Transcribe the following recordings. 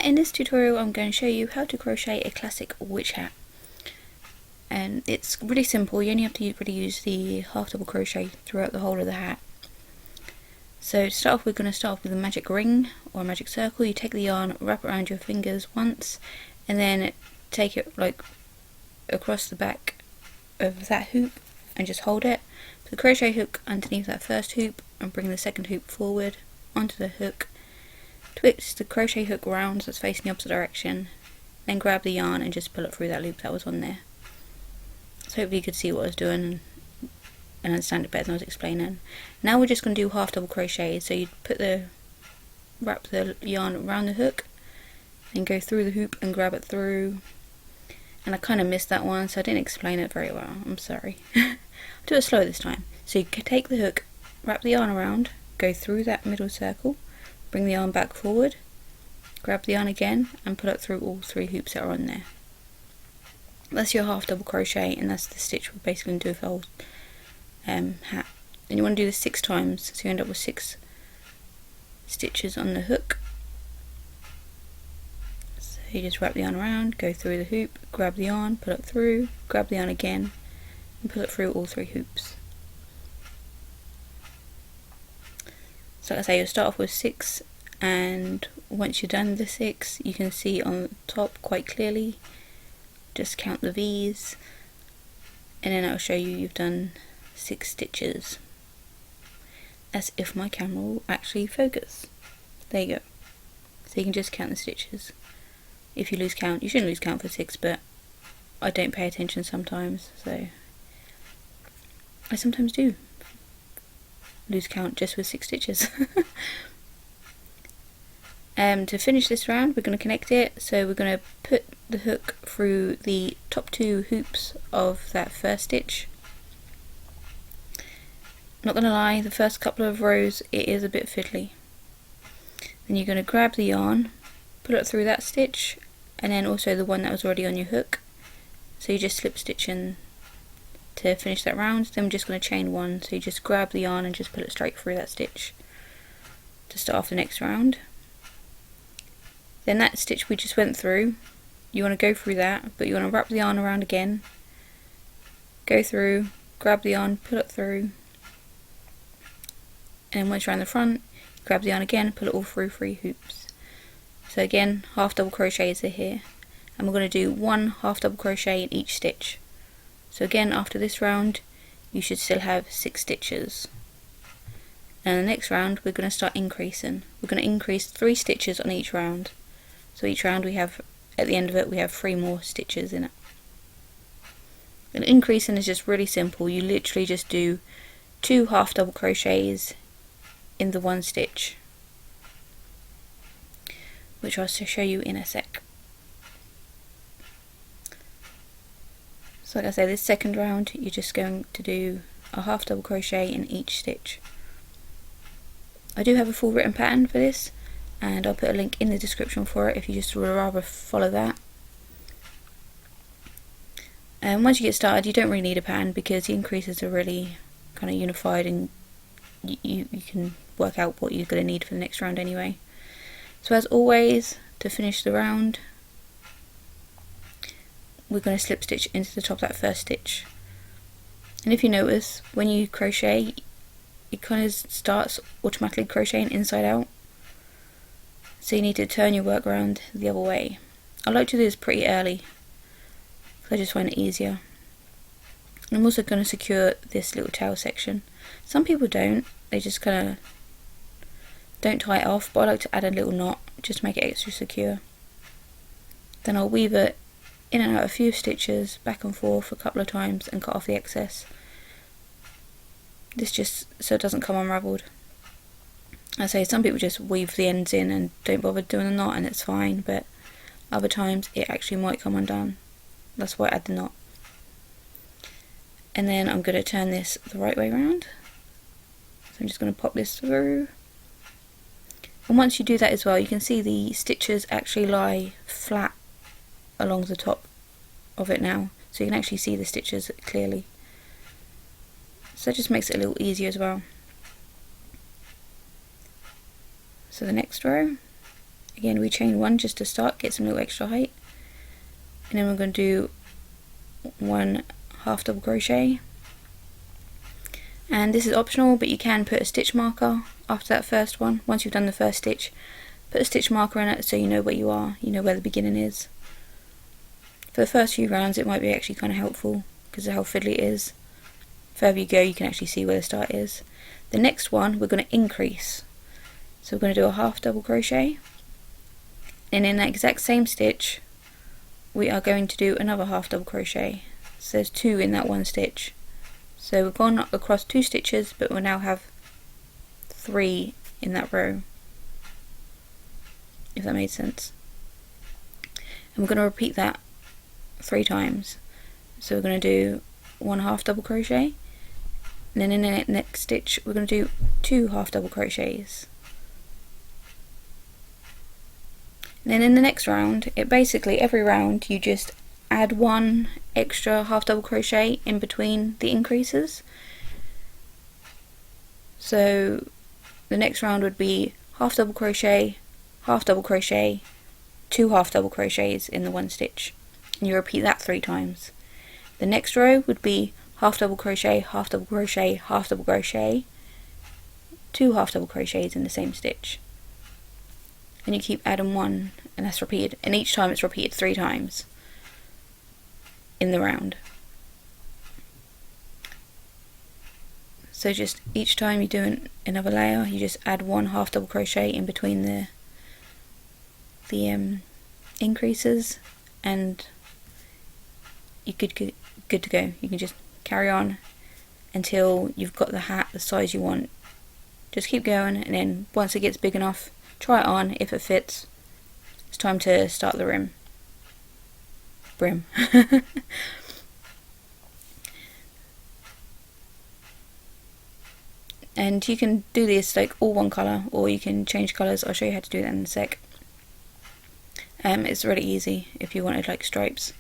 in this tutorial I'm going to show you how to crochet a classic witch hat. And it's really simple. You only have to really use the half double crochet throughout the whole of the hat. So to start off, we're going to start off with a magic ring or a magic circle. You take the yarn, wrap it around your fingers once, and then take it like across the back of that hoop and just hold it. So the crochet hook underneath that first hoop and bring the second hoop forward onto the hook. Twist the crochet hook round so it's facing the opposite direction, then grab the yarn and just pull it through that loop that was on there. So hopefully you could see what I was doing and understand it better than I was explaining. Now we're just going to do half double crochet. So you wrap the yarn around the hook, then go through the hoop and grab it through. And I kind of missed that one, so I didn't explain it very well. I'm sorry. I'll do it slow this time. So you can take the hook, wrap the yarn around, go through that middle circle, bring the yarn back forward, grab the yarn again and pull it through all three hoops that are on there. That's your half double crochet, and that's the stitch we're basically going to do with the whole hat. And you want to do this 6 times, so you end up with 6 stitches on the hook. So you just wrap the yarn around, go through the hoop, grab the yarn, pull it through, grab the yarn again and pull it through all 3 hoops. So like I say, you'll start off with 6, and once you're done with the 6 you can see on the top quite clearly. Just count the V's and then it'll show you you've done 6 stitches. As if my camera will actually focus. There you go. So you can just count the stitches. If you lose count, you shouldn't lose count for 6, but I don't pay attention sometimes, so I sometimes do lose count just with 6 stitches. To finish this round we're going to connect it, so we're going to put the hook through the top 2 hoops of that first stitch. Not going to lie, the first couple of rows it is a bit fiddly. Then you're going to grab the yarn, put it through that stitch, and then also the one that was already on your hook. So you just slip stitch in to finish that round. Then we're just going to chain 1, so you just grab the yarn and just put it straight through that stitch to start off the next round. Then that stitch we just went through, you want to go through that, but you want to wrap the yarn around again, go through, grab the yarn, pull it through, and once you're around the front, grab the yarn again, pull it all through 3 hoops. So again, half double crochets are here, and we're going to do 1 half double crochet in each stitch. So again, after this round you should still have 6 stitches. And the next round we're going to start increasing. We're going to increase 3 stitches on each round. So each round we have, at the end of it, we have 3 more stitches in it. And increasing is just really simple. You literally just do 2 half double crochets in the 1 stitch, which I'll show you in a sec. So like I say, this second round you're just going to do a half double crochet in each stitch. I do have a full written pattern for this, and I'll put a link in the description for it if you just would rather follow that. And once you get started you don't really need a pattern because the increases are really kind of unified, and you can work out what you're going to need for the next round anyway. So as always, to finish the round we're going to slip stitch into the top of that first stitch. And if you notice, when you crochet it kind of starts automatically crocheting inside out, so you need to turn your work around the other way. I like to do this pretty early because I just find it easier. And I'm also going to secure this little tail section. Some people don't, they just kind of don't tie it off, but I like to add a little knot just to make it extra secure. Then I'll weave it in and out a few stitches back and forth a couple of times and cut off the excess. This just so it doesn't come unravelled. I say some people just weave the ends in and don't bother doing the knot and it's fine, but other times it actually might come undone. That's why I add the knot. And then I'm going to turn this the right way around. So I'm just going to pop this through. And once you do that as well, you can see the stitches actually lie flat along the top of it now. So you can actually see the stitches clearly. So that just makes it a little easier as well. So the next row, Again, we chain 1 just to start, get some little extra height, and then we're going to do 1 half double crochet. And this is optional, but you can put a stitch marker after that first one. Once you've done the first stitch, put a stitch marker in it so you know where you are, you know where the beginning is. For the first few rounds it might be actually kind of helpful because of how fiddly it is. The further you go, you can actually see where the start is. The next one we're going to increase, so we're going to do a half double crochet, and in that exact same stitch we are going to do another half double crochet. So there's 2 in that one stitch. So we've gone across 2 stitches, but we'll now have 3 in that row, if that made sense. And we're going to repeat that 3 times. So we're going to do 1 half double crochet, and then in the next stitch we're going to do 2 half double crochets. And then in the next round, it basically every round you just add 1 extra half double crochet in between the increases. So the next round would be half double crochet, 2 half double crochets in the one stitch, and you repeat that 3 times. The next row would be half double crochet, half double crochet, half double crochet, 2 half double crochets in the same stitch, and you keep adding 1, and that's repeated, and each time it's repeated 3 times in the round. So just each time you're doing another layer, you just add 1 half double crochet in between the increases, and you're good to go. You can just carry on until you've got the hat the size you want. Just keep going, and then once it gets big enough, try it on. If it fits, it's time to start the brim. And you can do this like all one colour, or you can change colours. I'll show you how to do that in a sec. It's really easy if you wanted like stripes.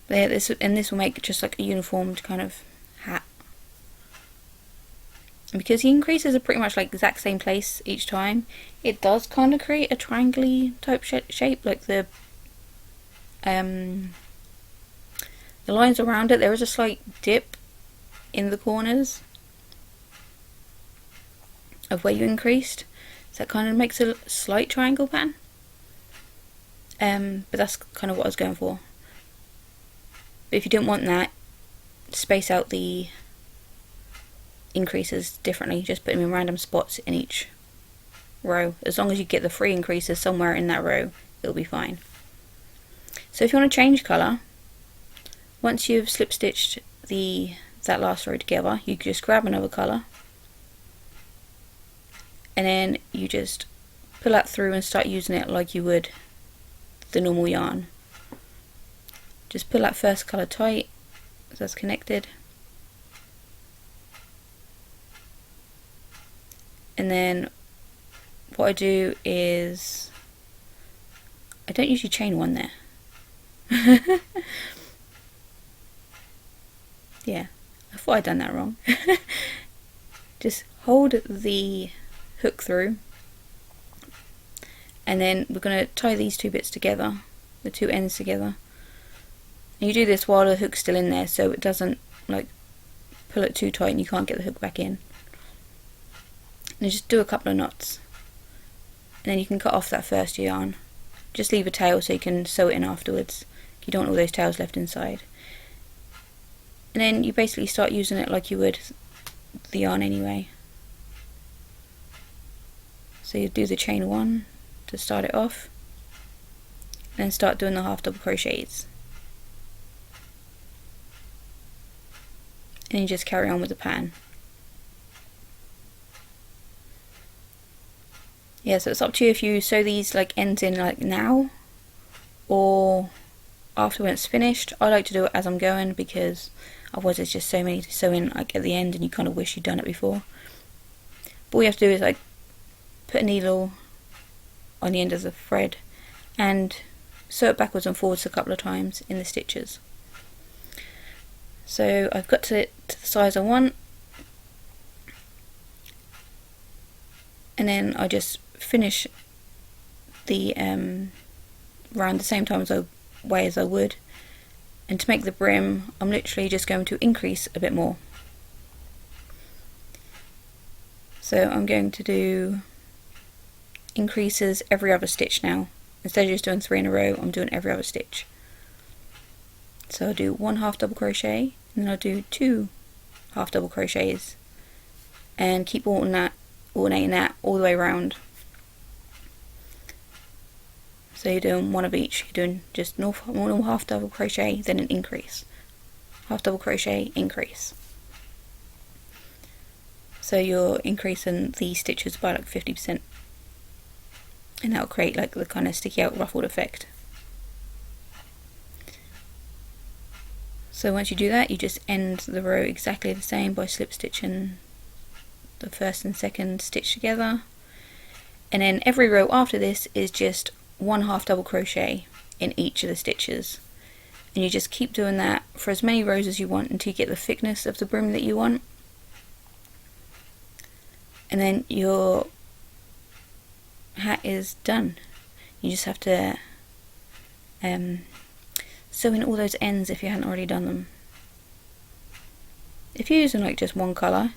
But yeah, this will make just like a uniformed kind of hat. And because the increases are pretty much like the exact same place each time, it does kind of create a triangle-y type shape, like the lines around it. There is a slight dip in the corners of where you increased, so that kind of makes a slight triangle pattern. But that's kind of what I was going for. But if you don't want that, space out the increases differently. Just put them in random spots in each row. As long as you get the 3 increases somewhere in that row, it'll be fine. So if you want to change colour, once you've slip stitched that last row together, you can just grab another colour, and then you just pull that through and start using it like you would the normal yarn. Just pull that first colour tight so that's connected, and then what I do is I don't usually chain 1 there. Yeah, I thought I'd done that wrong. Just hold the hook through, and then we're going to tie these 2 bits together, the 2 ends together. And you do this while the hook's still in there, so it doesn't like pull it too tight and you can't get the hook back in. And just do a couple of knots, and then you can cut off that first yarn. Just leave a tail so you can sew it in afterwards. You don't want all those tails left inside. And then you basically start using it like you would the yarn anyway. So you do the chain 1 to start it off, and then start doing the half double crochets, and you just carry on with the pattern. Yeah, so it's up to you if you sew these like ends in like now or after when it's finished. I like to do it as I'm going, because otherwise there's just so many to sew in like at the end and you kind of wish you'd done it before. But all you have to do is like put a needle on the end of the thread and sew it backwards and forwards a couple of times in the stitches. So I've got it to the size I want, and then I just finish the around the same time way as I would, and to make the brim I'm literally just going to increase a bit more. So I'm going to do increases every other stitch now. Instead of just doing 3 in a row, I'm doing every other stitch. So I'll do 1 half double crochet, and then I'll do 2 half double crochets, and keep alternating that all the way around. So you're doing one of each. You're doing just normal half double crochet, then an increase, half double crochet, increase. So you're increasing the stitches by like 50%, and that'll create like the kind of sticky out ruffled effect. So once you do that, you just end the row exactly the same by slip stitching the first and second stitch together, and then every row after this is just 1 half double crochet in each of the stitches, and you just keep doing that for as many rows as you want until you get the thickness of the brim that you want. And then your hat is done. You just have to sew in all those ends if you hadn't already done them. If you're using like just one colour,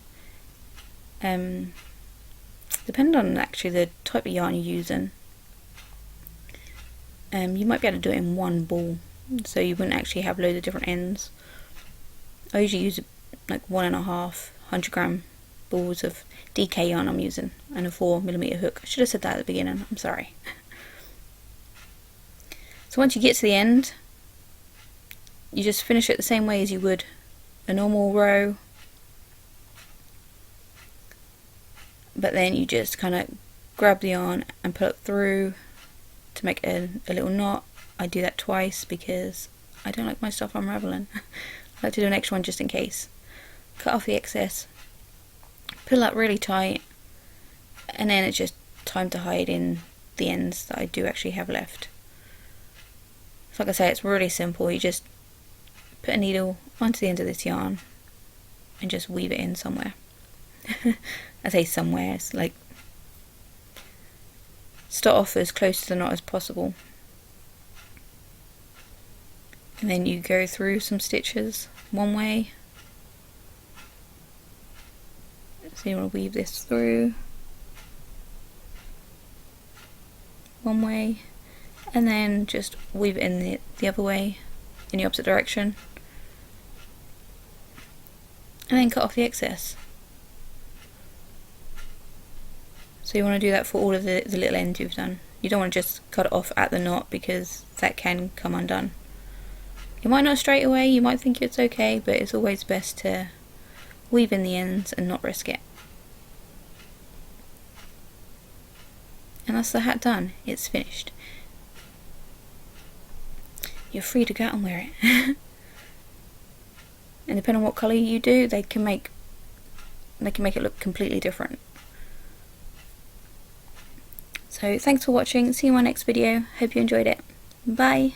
depending on actually the type of yarn you're using, you might be able to do it in one ball, so you wouldn't actually have loads of different ends. I usually use like 1.5 100-gram balls of DK yarn I'm using, and a 4mm hook. I should have said that at the beginning, I'm sorry. So once you get to the end, you just finish it the same way as you would a normal row, but then you just kind of grab the yarn and pull it through to make a little knot. I do that twice because I don't like my stuff unraveling. I like to do an extra one just in case. Cut off the excess, pull up really tight, and then it's just time to hide in the ends that I do actually have left. So like I say, it's really simple. You just put a needle onto the end of this yarn and just weave it in somewhere. I say somewhere, it's like start off as close to the knot as possible, and then you go through some stitches one way. So you want to weave this through one way, and then just weave it in the other way in the opposite direction, and then cut off the excess. So you want to do that for all of the little ends you've done. You don't want to just cut it off at the knot, because that can come undone. You might not straight away, you might think it's okay, but it's always best to weave in the ends and not risk it. And that's the hat done. It's finished. You're free to go out and wear it. And depending on what colour you do, they can make it look completely different. So thanks for watching. See you in my next video. Hope you enjoyed it. Bye.